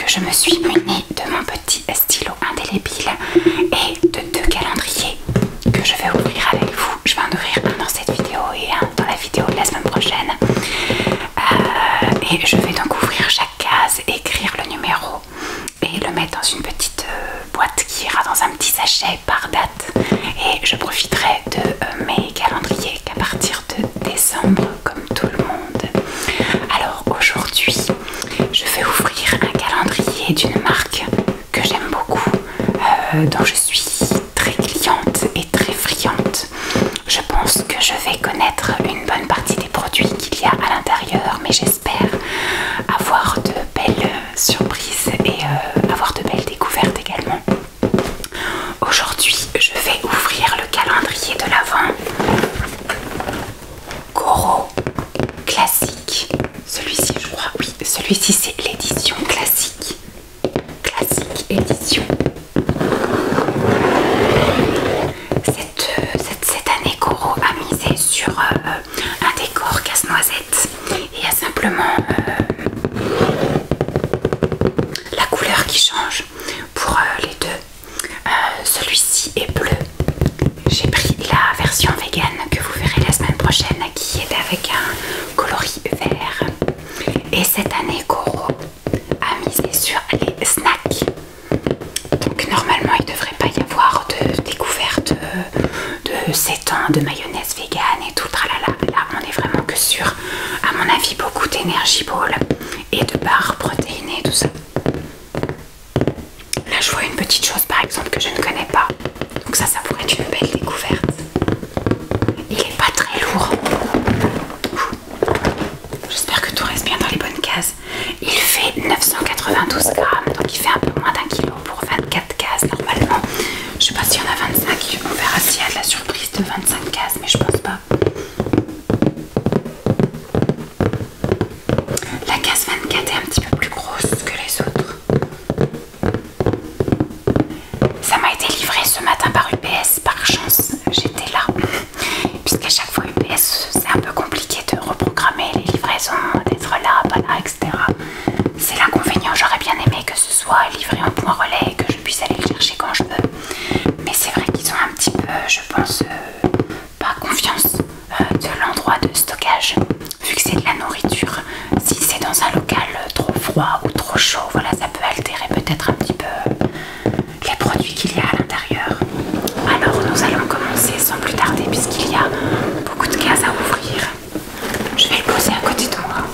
je me suis munie de mon petit stylo indélébile et de 2 calendriers que je vais ouvrir avec vous. Je vais en ouvrir un dans cette vidéo et un dans la vidéo de la semaine prochaine. Et je vais donc ouvrir chaque case, écrire le numéro et le mettre dans une petite boîte qui ira dans un petit sachet par date. Et je profiterai de mes calendriers qu'à partir de décembre, comme tout le monde. Alors aujourd'hui, je vais ouvrir un calendrier d'une marque que j'aime beaucoup, dont je suis très cliente et très friande. Je pense que je vais connaître une bonne partie des produits qu'il y a à l'intérieur, mais j'espère avoir de belles surprises et avoir de belles découvertes également. Aujourd'hui, je vais ouvrir le calendrier de l'Avent Goro classique. Celui-ci, je crois, oui, celui-ci c'est l'édition classique. Classique édition. Cette année, Goro a misé sur un décor casse-noisette. Il y a simplement la couleur qui change pour les deux. Celui-ci est bleu. J'ai pris la version vegan que vous verrez la semaine prochaine qui est avec un coloris vert. Et cette année, Goro a misé sur les snacks. Donc normalement il ne devrait pas y avoir de découverte de 7 ans de mayonnaise vegan et tout tralala. Là on est vraiment que sur, à mon avis, beaucoup d'énergie ball et de barres protéinées, tout ça. Là je vois une petite chose par exemple que je ne connais pas. Donc ça pourrait être une belle découverte. Il est pas très lourd. J'espère que tout reste bien dans les bonnes cases. Il fait 992 grammes, donc il fait un peu moins d'1 kilo pour 24 cases normalement. Je sais pas s'il y en a 25, on verra s'il y a de la surprise de 25 cases, mais je pense pas. La case 24 est un petit peu plus grosse que les autres. Ça m'a été livré ce matin par UPS, par chance, j'étais là. Puisqu'à chaque fois UPS, c'est un peu compliqué de reprogrammer les livraisons, d'être là, pas là, etc. C'est l'inconvénient, j'aurais bien aimé que ce soit livré en point relais et que je puisse aller le chercher quand je veux. Mais c'est vrai qu'ils ont un petit peu, je pense, pas confiance de l'endroit de stockage. Vu que c'est de la nourriture, si c'est dans un local trop froid ou trop chaud, voilà, ça peut altérer peut-être un petit peu les produits qu'il y a à l'intérieur. Alors nous allons commencer sans plus tarder puisqu'il y a beaucoup de cases à ouvrir. Je vais le poser à côté de moi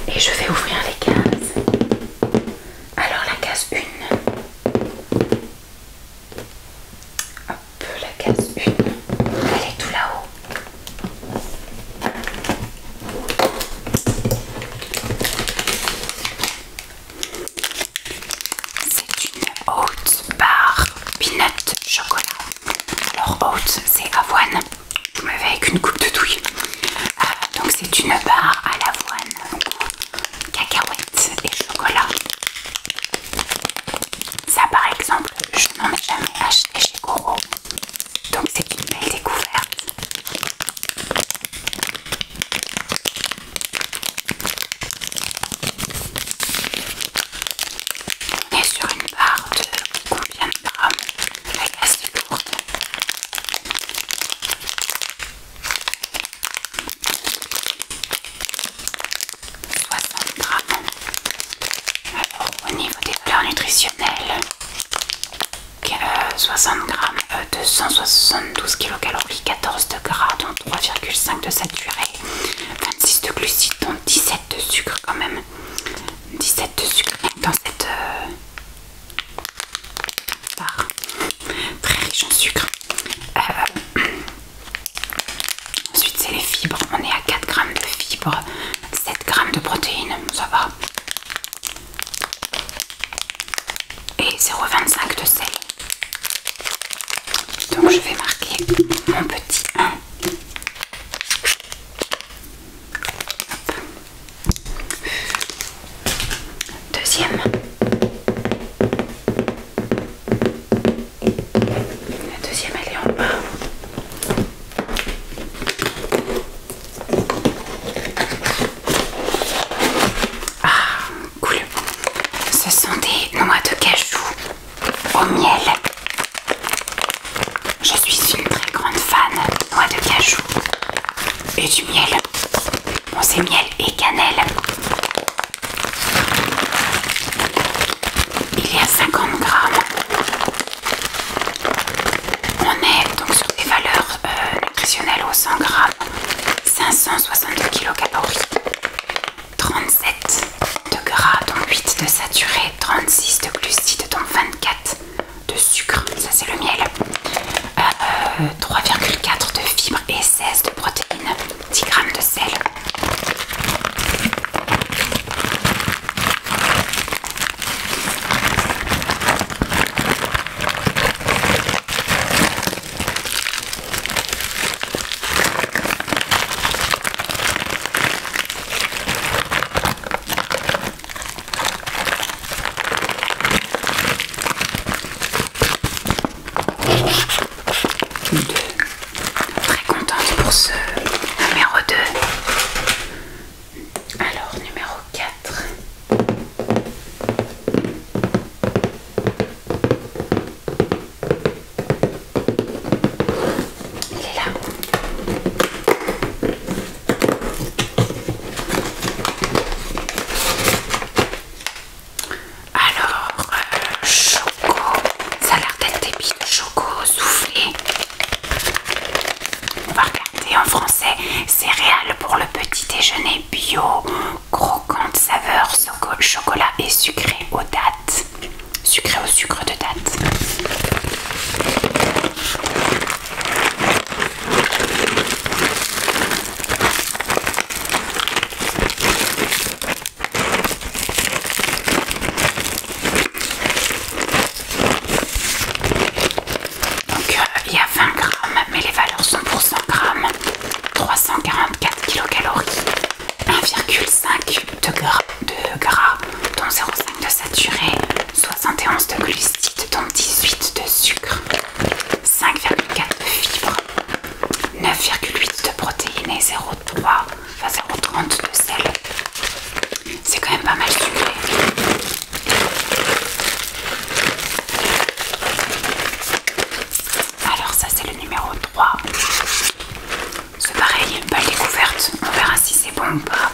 et je vais ouvrir les cases. Alors la case 1. Hop, la case 1. Elle est tout là-haut. C'est une haute barre peanut chocolat. Alors haute, c'est avoine, mais avec une coupe de douille. Donc c'est une barre à l'avoine, cacahuètes et chocolat. Ça par exemple, je n'en ai jamais acheté chez Goro. Donc c'est une belle découverte. On est sur une barre de combien de grammes? Elle est assez lourde. 60 grammes. Alors au niveau des valeurs nutritionnelles, 60 grammes, 272 kilocalories, 14 de gras, dont 3,5 de saturé, 26 de glucides, dont 17 de sucre quand même. 17 de sucre dans cette barre. Très riche en sucre. Ensuite c'est les fibres. On est à 4 grammes de fibres, 7 grammes de protéines, ça va. Et 0,25 de sel. Donc je vais marquer mon petit 1. Hop. Deuxième. La deuxième elle est en bas. Ah, cool. déjeuner bio, croquante saveur, chocolat et sucré aux dattes. Sucré au sucre de dattes. Donc il y a 20 grammes, mais les valeurs sont pour 100 grammes. 344 kilocalories, 1,5 de gras, dont 0,5 de saturé, 71 de glucides, dont 18 de sucre, 5,4 de fibres, 9,8 de protéines et 0,30 de sel. C'est quand même pas mal sucré. Alors ça c'est le numéro 3. C'est pareil, une balle découverte. On verra si c'est bon ou pas.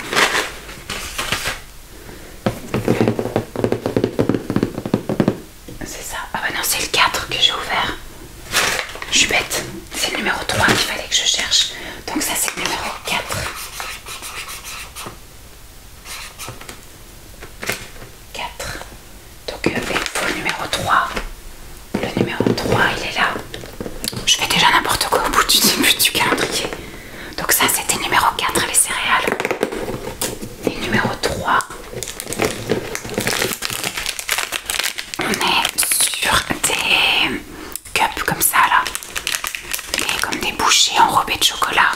C'est ça. Ah bah non, c'est le 4 que j'ai ouvert. Je suis bête. C'est le numéro 3 qu'il fallait que je cherche. Donc ça c'est le numéro 4. 4. Donc il faut le numéro 3. Le numéro 3 il est là. Je fais déjà n'importe quoi au bout du début du calendrier. Donc ça c'était numéro 4 les céréales. Et numéro 3. On est sur des cups comme ça là. Et comme des bouchées enrobées de chocolat.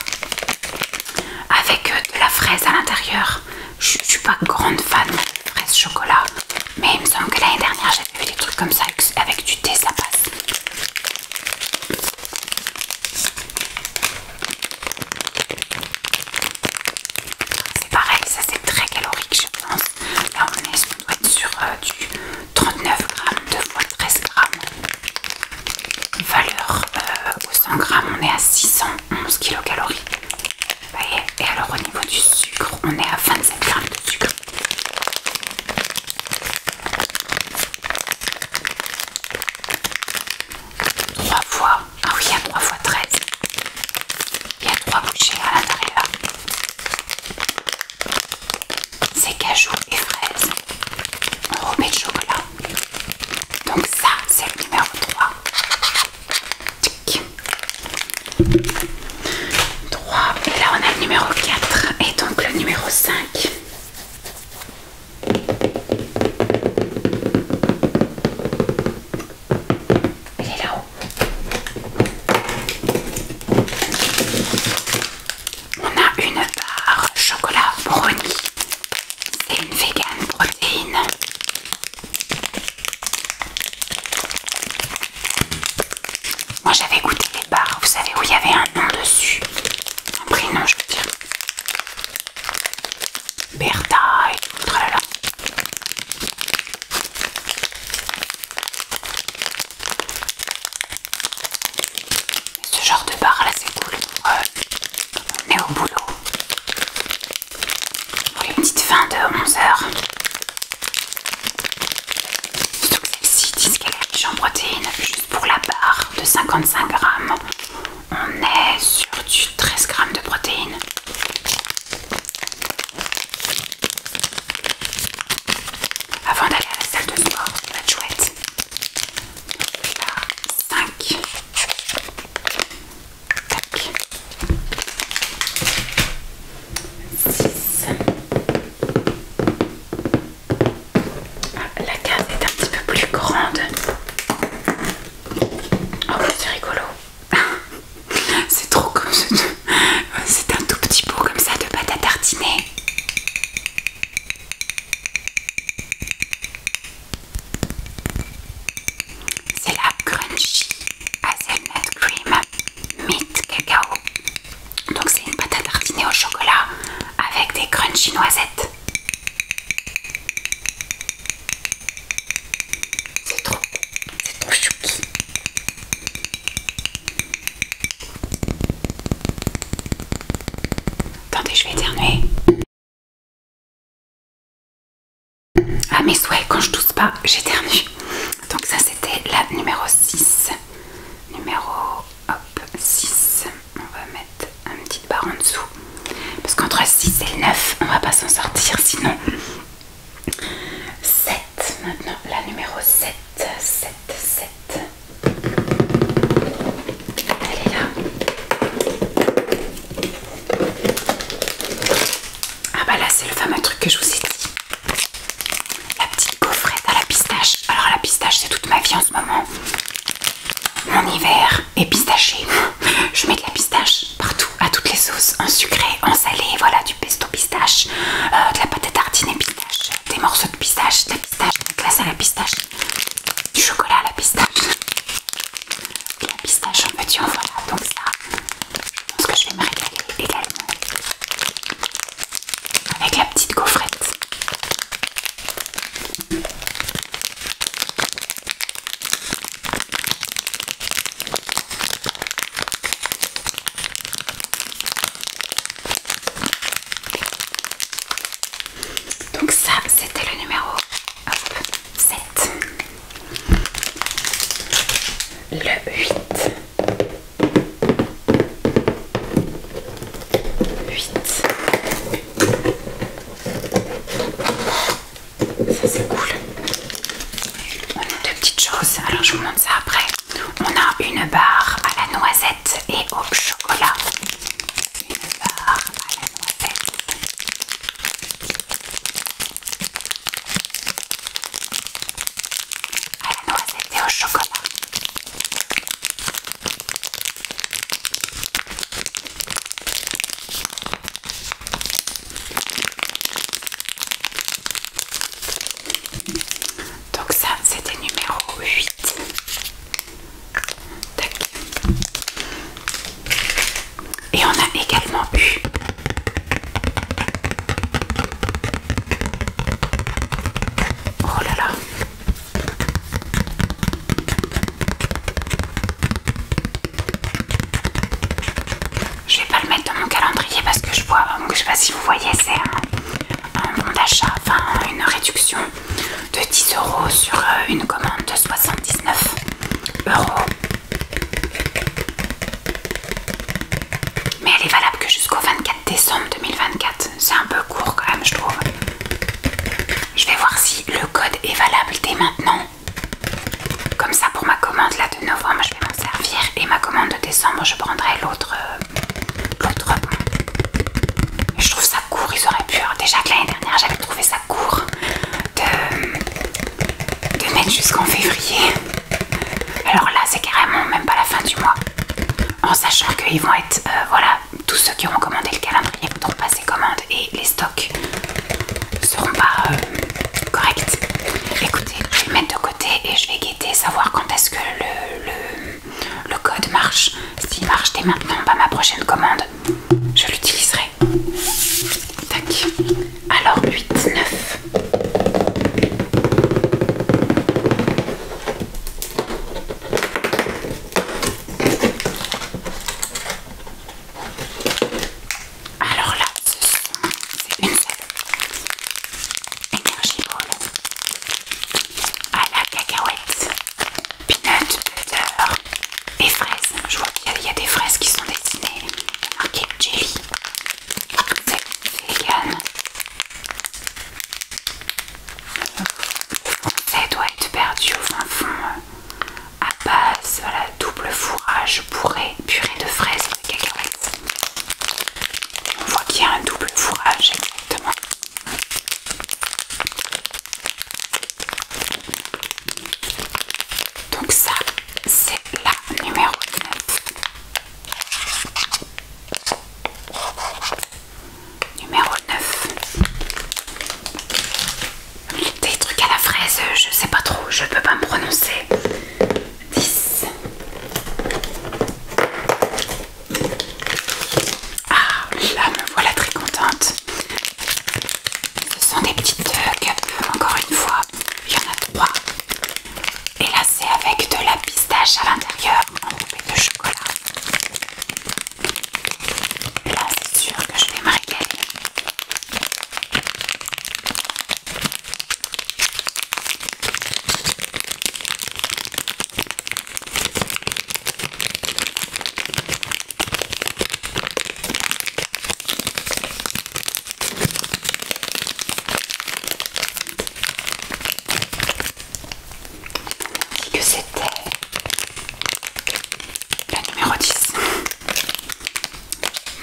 Avec de la fraise à l'intérieur. Je suis pas grande fan de fraise chocolat. Mais il me semble que l'année dernière j'avais vu des trucs comme ça avec du thé, ça passe. C'est pareil, ça c'est très calorique je pense. Là on doit être sur du 39 grammes, 2 fois 13 grammes. Valeur au 100 grammes, on est à 611 kilocalories. Vous voyez. Et alors au niveau du sucre, on est à 27 grammes de sucre. Trois fois, ah oui, il y a 3 fois 13. Il y a 3 bouchées à l'intérieur. C'est cajou et fraises enrobées de chocolat. Donc ça, c'est le numéro 3. Tic. 3. Et là, on a le numéro 4. Et donc le numéro 5. Il est là-haut. On a une barre chocolat brownie. C'est une vegan protéine. Moi j'avais goûté les barres, vous savez, où il y avait un nom dessus. Un prénom, je veux dire. Bertha et tout, tralala. Ce genre de barre là, c'est cool. On est au boulot. Pour une petite fin de 11h. Surtout que celle-ci disent qu'elle est riche en protéines. Juste pour la barre de 55 grammes, on est sur du 13 grammes de protéines. Avant d'aller à la salle de sport, ça va être chouette. Donc là, 5. Tac. 6. Ah, la case est un petit peu plus grande. Oh, c'est rigolo. C'est trop comme ça. C'est un tout petit pot comme ça de pâte à tartiner. C'est la Crunchy Hazelnut Cream Mint Cacao. Donc c'est une pâte à tartiner au chocolat avec des crunchy noisettes. C'est trop chouki. Attendez, je vais éternuer. Ah mais ouais, quand je tousse pas, j'éternue. Donc ça c'était la numéro 6. Numéro 6. On va mettre une petite barre en dessous. Parce qu'entre 6 et 7 maintenant, la numéro 7, 7, 7. Elle est là. Ah bah là c'est le fameux truc que je vous ai dit. La petite gaufrette à la pistache. Alors la pistache c'est toute ma vie en ce moment. Mon hiver est pistaché. Je mets de la pistache partout, à toutes les sauces, en sucré, en salé, voilà, du pesto pistache, de la pâte à tartiner pistache, des morceaux de pistache, de la pistache, de la glace à la pistache, du chocolat à la pistache, de la pistache en petit, en voilà. Donc ça, je pense que je vais me régaler également avec la petite gaufrette. Donc ça, c'était le numéro 7. Le 8. 8. Ça c'est cool. On a deux petites choses, alors je vous montre ça après. On a une barre à la noisette et au chocolat. Une barre à la noisette. À la noisette et au chocolat. Donc ça c'était numéro 8. Tac. Et on a également eu oh là là. Je vais pas le mettre dans mon calendrier parce que je vois, je sais pas si vous voyez, c'est un bon d'achat, enfin une réduction de 10 € sur une commande de 79 €. Mais elle est valable que jusqu'au 24 décembre 2024. C'est un peu court quand même, je trouve. Je vais voir si le code est valable dès maintenant. Comme ça pour ma commande là de novembre, je vais m'en servir. Et ma commande de décembre, je prendrai l'autre bon. Je trouve ça court, ils auraient pu. Alors déjà que l'année dernière, j'avais trouvé ça court de mettre jusqu'en février. Alors là, c'est carrément même pas la fin du mois. En sachant qu'ils vont être, voilà, tous ceux qui auront commandé le calendrier voudront passer commande et les stocks seront pas corrects. Écoutez, je vais le mettre de côté et je vais guetter, savoir quand est-ce que le code marche. S'il marche dès maintenant, bah ma prochaine commande, je l'utiliserai. Tac. Alors 8, 9. Alors là, c'est une 7. c'était la numéro 10.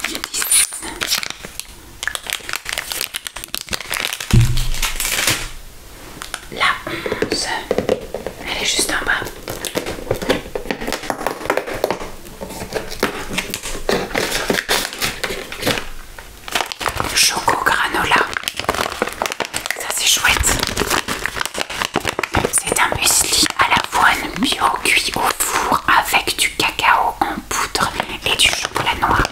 10. La 11, elle est juste en bas. Choco granola, ça c'est chouette. C'est un muesli à l'avoine bio cuit au four avec du cacao en poudre et du chocolat noir.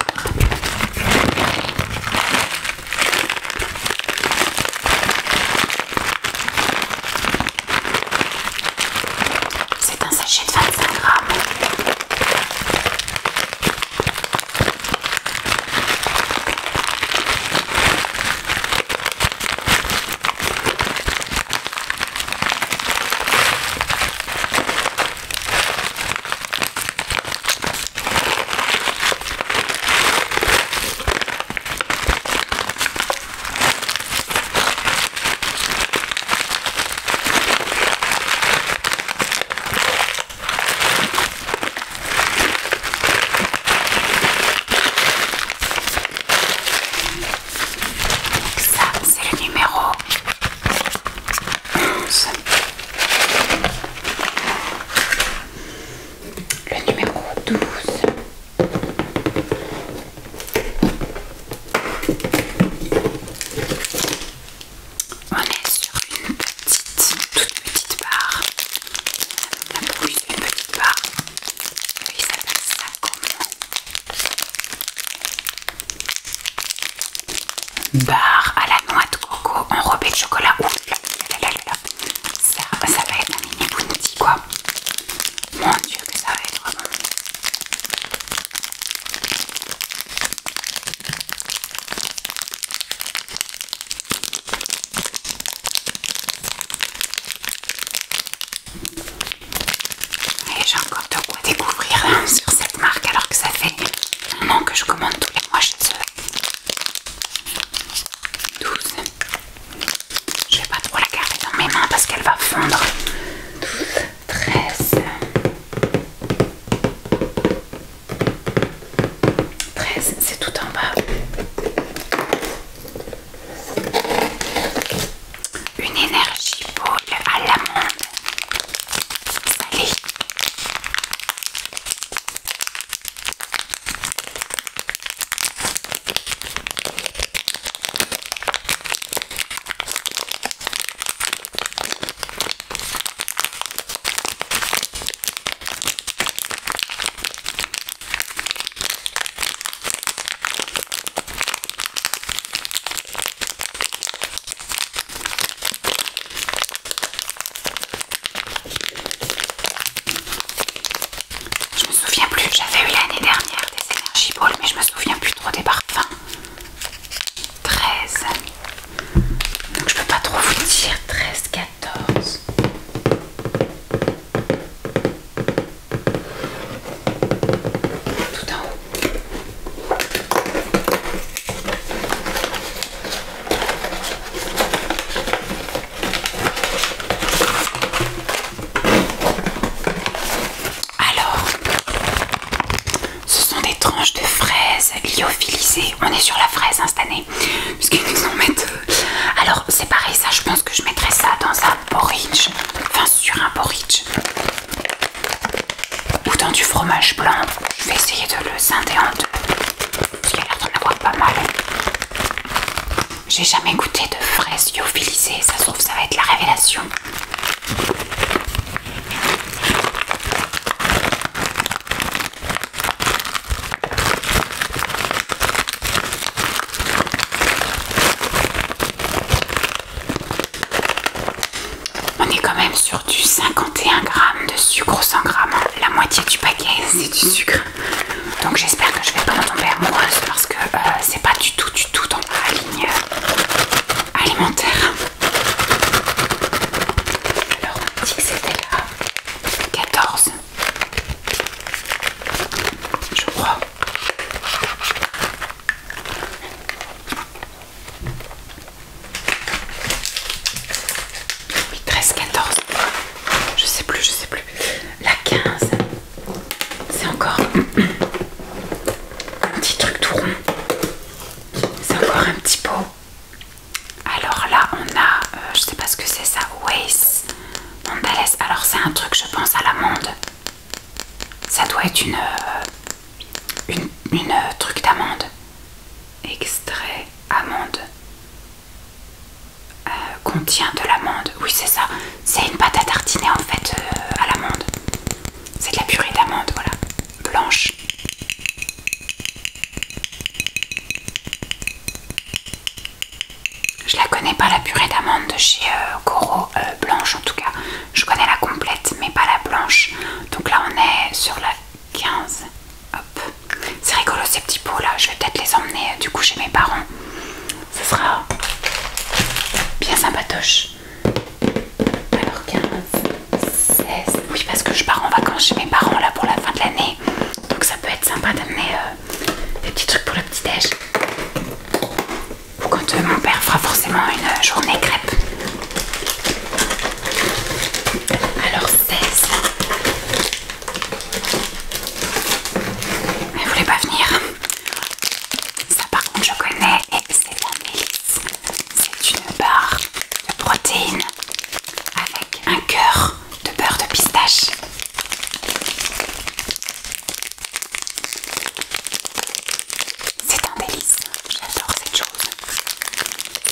C'est un sachet de 25 grammes. Ça, c'est le numéro 11. Le numéro 12. On est sur une toute petite barre. Même plus une petite barre. Il s'appelle ça comment? Barre à la noix de coco enrobée de chocolat. Ouh là là là là. Ça va être un mini bounty quoi. Mon dieu que ça va être bon. Et j'ai encore de quoi découvrir sur cette marque alors que ça fait un an que je commande tous les mois chez eux. 12. Je vais pas trop la garder dans mes mains parce qu'elle va fondre. 12, 13. 13, c'est tout en bas. Une énergie ball à l'amande salée. Je me souviens plus, j'avais eu l'année dernière des Energy Balls, mais je me souviens plus trop des parfums. 13. Donc je peux pas trop vous dire. 13, 14. Tout en haut. Alors, ce sont des tranches de fraises lyophilisées. On est sur la fraise cette année, puisqu'ils nous en mettent. Alors, c'est pareil, ça, je pense que je mettrais ça dans un porridge. Enfin, sur un porridge. Ou dans du fromage blanc. Je vais essayer de le scinder en deux. Parce qu'il y a l'air d'en avoir pas mal. J'ai jamais goûté de fraises lyophilisées. Ça se trouve, ça va être la révélation. On est quand même sur du 51 grammes de sucre au 100 grammes. La moitié du paquet, c'est du sucre. Donc j'espère que je vais pas en tomber amoureuse parce que c'est pas du tout dans ma ligne alimentaire. Alors on dit que c'était là 14. Je crois. Oui, 13, 14. Je sais plus. Always Mondelez. Alors c'est un truc, je pense, à l'amande. Ça doit être une truc d'amande. Extrait amande. Contient de l'amande. Oui, c'est ça. C'est une pâte à tartiner en fait à l'amande. C'est de la purée d'amande, voilà. Blanche. Je la connais pas la purée d'amande de chez Goro, blanche en tout cas. Je connais la complète mais pas la blanche. Donc là on est sur la 15. Hop. C'est rigolo ces petits pots là. Je vais peut-être les emmener du coup chez mes parents. Ce sera bien sympatoche. Alors 15, 16. Oui parce que je pars en vacances chez mes parents là pour la fin de l'année. Donc ça peut être sympa d'amener des petits trucs pour le petit déj. Ou quand mon père fera forcément une journée crêpe. Alors 16. Elle voulait pas venir. Ça par contre je connais et c'est un délice. C'est une barre de protéines avec un cœur de beurre de pistache. C'est un délice. J'adore cette chose.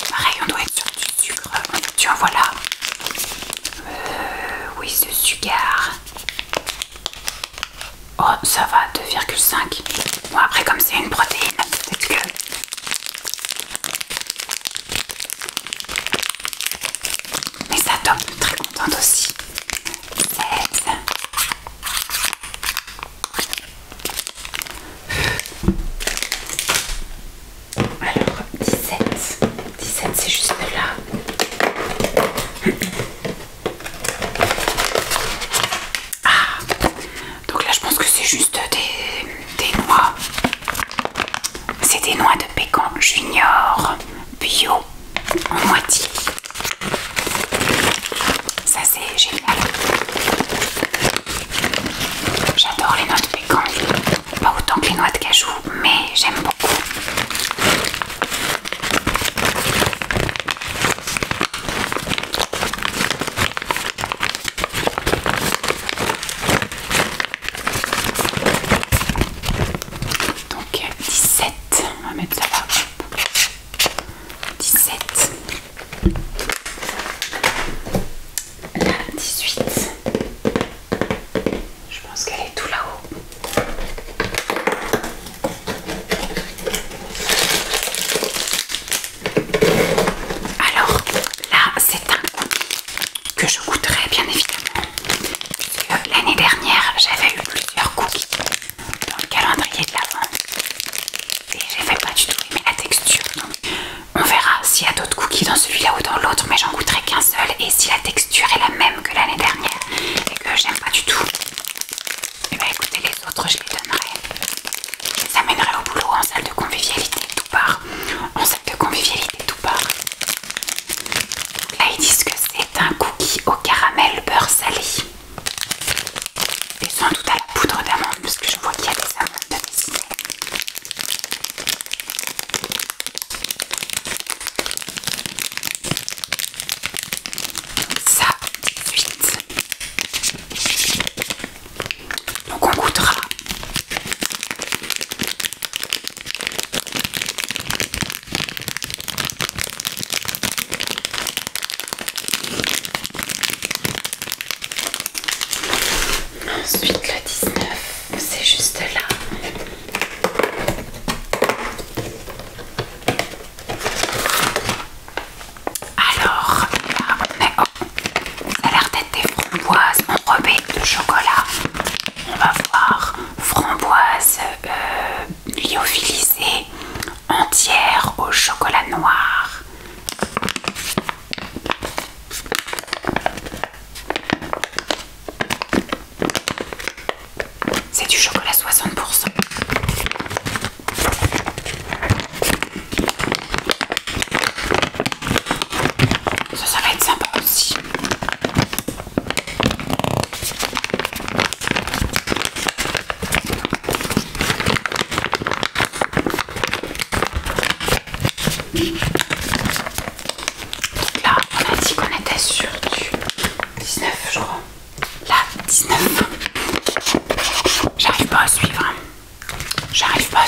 Pareil, on doit être sur du sucre. Tu en vois là. Oui, ce sugar. Oh, ça va, 2,5. Bon, après, comme c'est une protéine, peut-être que... Mais ça top, très contente aussi. 16. Alors, 17. 17, c'est juste là. Ah, donc là je pense que c'est juste des noix. C'est des noix de pécan junior bio en moitié. Ça c'est génial. J'adore les noix de pécan. Pas autant que les noix de cajou, mais j'aime beaucoup. Donc 17, on va mettre ça là. 17. Là 18. Je pense qu'elle est tout là-haut. Alors là c'est un cookie que je goûterai bien évidemment. Parce que l'année dernière j'avais eu plusieurs cookies dans le calendrier de l'Avent et j'avais pas du tout aimé la texture. Donc on verra s'il y a d'autres cookies dans celui-là ou dans l'autre, mais j'en goûterai qu'un seul. Et si la texture est la même que l'année dernière et que j'aime pas du tout, et bah écoutez, les autres je les donnerai. Je les amènerai au boulot en salle de convivialité tout part. En salle de convivialité tout part. Là ils disent que c'est un cookie au caramel beurre salé. Et sans doute à la poudre d'amande, parce que je vois qu'il y a des amandes de dessinées. Ça,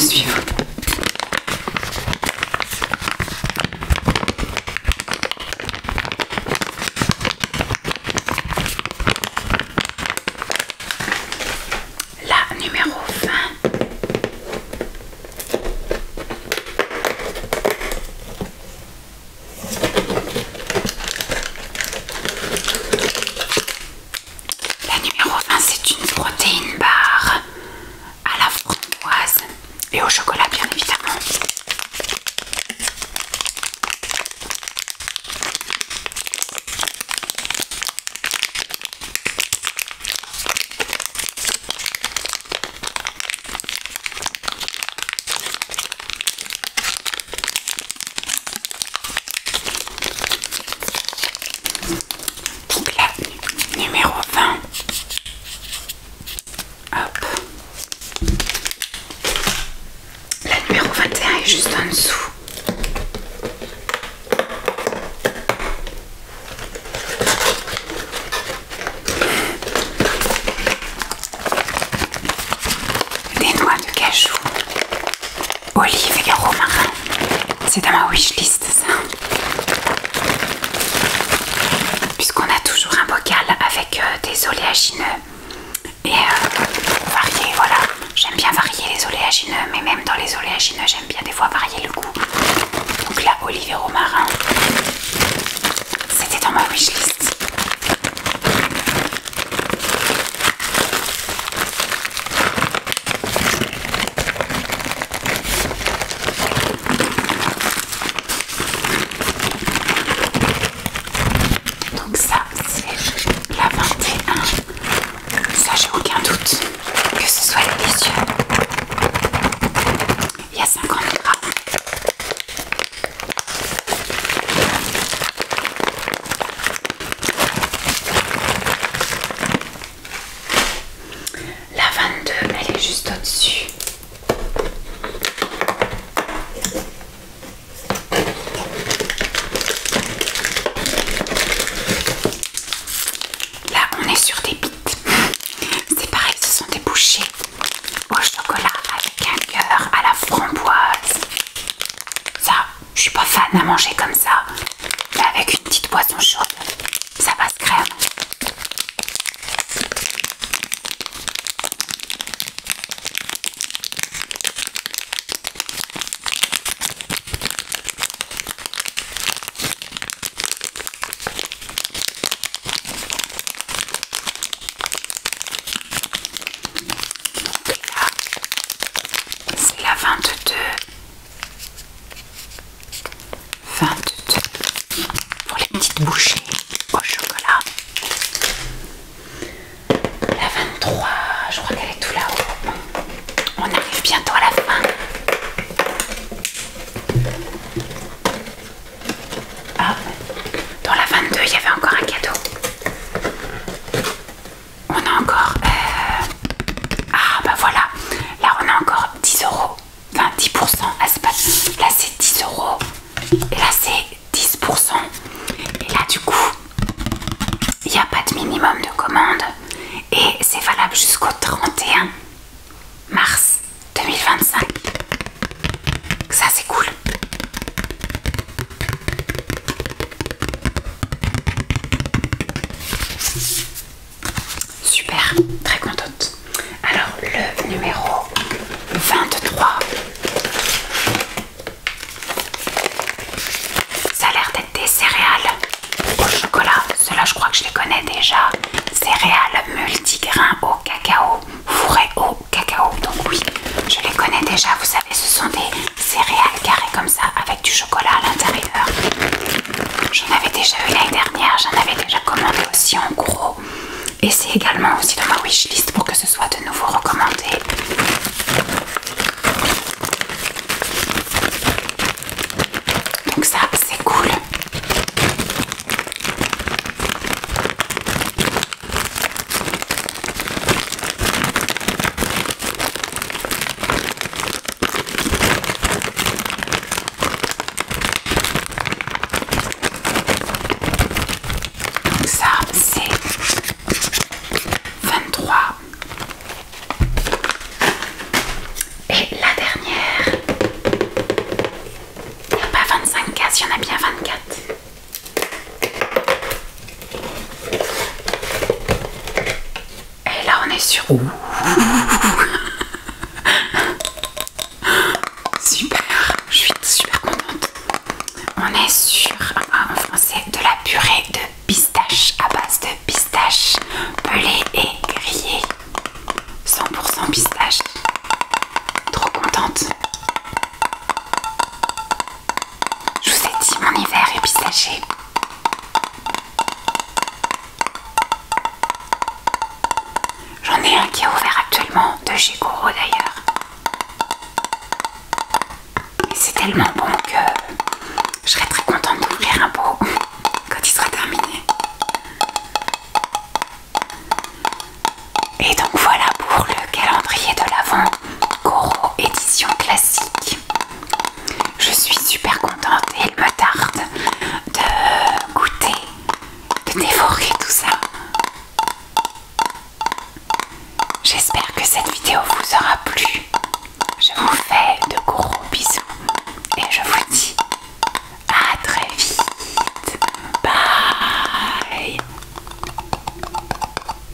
suivant. La numéro 20. La numéro 20, c'est une protéine bar à la framboise et au chocolat, bien évidemment. Donc la numéro 20. Hop. La numéro 21 est juste en dessous. Des noix de cajou, olives et romarin. C'est dans ma wishlist ça. Puisqu'on a toujours un bocal avec des oléagineux et varier, voilà. J'aime bien varier les oléagineux, mais même dans les oléagineux, j'aime bien des fois varier le goût. Donc là, olive et romarin, c'était dans ma wishlist. Donc ça, c'est la 21. Ça, j'ai aucun doute que ce soit délicieux. Il y a 50 grammes. La 22, elle est juste au-dessus. Là, on est sur des bites. C'est pareil, ce sont des bouchées au chocolat avec un cœur à la framboise. Ça, je suis pas fan à manger comme ça, mais avec une petite boisson chaude, ça passe crème. C'est la 22. 22 pour les petites bouchées au chocolat. La 23, je crois qu'elle est tout là-haut. On arrive bientôt à la fin. Ah, dans la 22, il y avait encore un cadeau. On a encore... Ah, bah voilà. Là, on a encore 10 euros. Enfin, 10%. Ah, c'est pas... Là, c'est 10 euros. Et là, c'est 10%. Et là, du coup, il n'y a pas de minimum de commande. Et c'est valable jusqu'au 31 mars 2025. Ça, c'est cool. Super, très contente. Alors, le numéro 23. Ça a l'air d'être des céréales au chocolat. Ceux-là, je crois que je les connais déjà. Céréales multigrains au cacao, fourrées au cacao. Donc oui, je les connais déjà. Vous savez, ce sont des céréales carrées comme ça avec du chocolat à l'intérieur. J'en avais déjà eu l'année dernière. J'en avais déjà commandé aussi en gros. Et c'est également aussi dans ma wishlist pour que ce soit de nouveau recommandé. Donc ça, c'est cool. Donc ça, c'est 23. Ouh. Super, je suis super contente. On est sur, en français, de la purée de pistache à base de pistache pelée et grillée. 100% pistache. Trop contente. Je vous ai dit, mon hiver est pistaché. J'en ai un qui est ouvert actuellement de chez Goro d'ailleurs. Et c'est tellement bon que je serais très contente d'ouvrir un pot